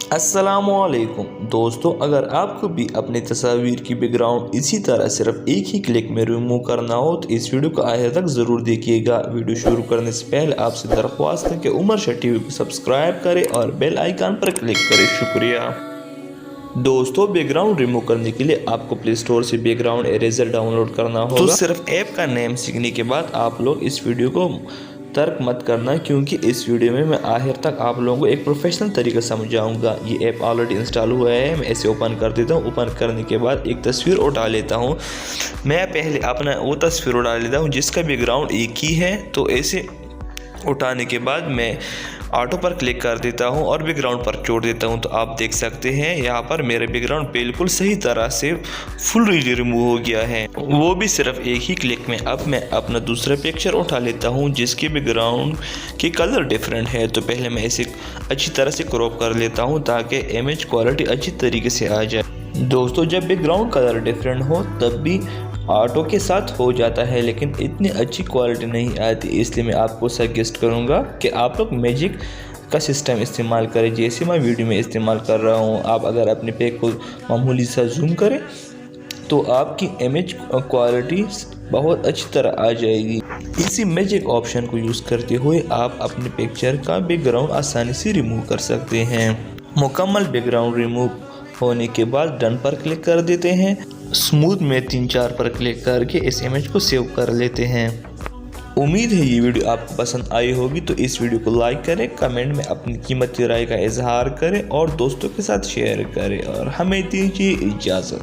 अस्सलामुअलैकुम दोस्तों, अगर आपको भी अपनी तस्वीर की बैकग्राउंड इसी तरह सिर्फ एक ही क्लिक में रिमूव करना हो तो इस वीडियो को आखिर तक ज़रूर देखिएगा। वीडियो शुरू करने से पहले आपसे दरख्वास्त है कि उमर शाह टीवी को सब्सक्राइब करें और बेल आइकन पर क्लिक करें। शुक्रिया। दोस्तों, बैकग्राउंड रिमूव करने के लिए आपको प्ले स्टोर से बैकग्राउंड इरेजर डाउनलोड करना होगा। तो सिर्फ ऐप का नेम सीखने के बाद आप लोग इस वीडियो को तर्क मत करना, क्योंकि इस वीडियो में मैं आखिर तक आप लोगों को एक प्रोफेशनल तरीका समझाऊंगा। ये ऐप ऑलरेडी इंस्टॉल हुआ है। मैं इसे ओपन कर देता हूँ। ओपन करने के बाद एक तस्वीर उठा लेता हूँ। मैं पहले अपना वो तस्वीर उठा लेता हूँ जिसका बैकग्राउंड एक ही है। तो ऐसे उठाने के बाद मैं ऑटो पर क्लिक कर देता हूं और बैकग्राउंड पर छोड़ देता हूं। तो आप देख सकते हैं यहाँ पर मेरे बैकग्राउंड बिल्कुल सही तरह से फुल रिमूव हो गया है, वो भी सिर्फ एक ही क्लिक में। अब मैं अपना दूसरा पिक्चर उठा लेता हूं जिसके बैकग्राउंड के कलर डिफरेंट है। तो पहले मैं इसे अच्छी तरह से क्रॉप कर लेता हूं ताकि इमेज क्वालिटी अच्छी तरीके से आ जाए। दोस्तों, जब बैकग्राउंड कलर डिफरेंट हो तब भी ऑटो के साथ हो जाता है, लेकिन इतनी अच्छी क्वालिटी नहीं आती। इसलिए मैं आपको सजेस्ट करूंगा कि आप लोग मैजिक का सिस्टम इस्तेमाल करें, जैसे मैं वीडियो में इस्तेमाल कर रहा हूं। आप अगर अपने पिक को मामूली सा जूम करें तो आपकी इमेज क्वालिटी बहुत अच्छी तरह आ जाएगी। इसी मैजिक ऑप्शन को यूज़ करते हुए आप अपने पिक्चर का बैकग्राउंड आसानी से रिमूव कर सकते हैं। मुकम्मल बैकग्राउंड रिमूव होने के बाद डन पर क्लिक कर देते हैं। स्मूथ में 3-4 पर क्लिक करके इस इमेज को सेव कर लेते हैं। उम्मीद है ये वीडियो आपको पसंद आई होगी। तो इस वीडियो को लाइक करें, कमेंट में अपनी कीमती राय का इजहार करें और दोस्तों के साथ शेयर करें, और हमें दीजिए इजाज़त।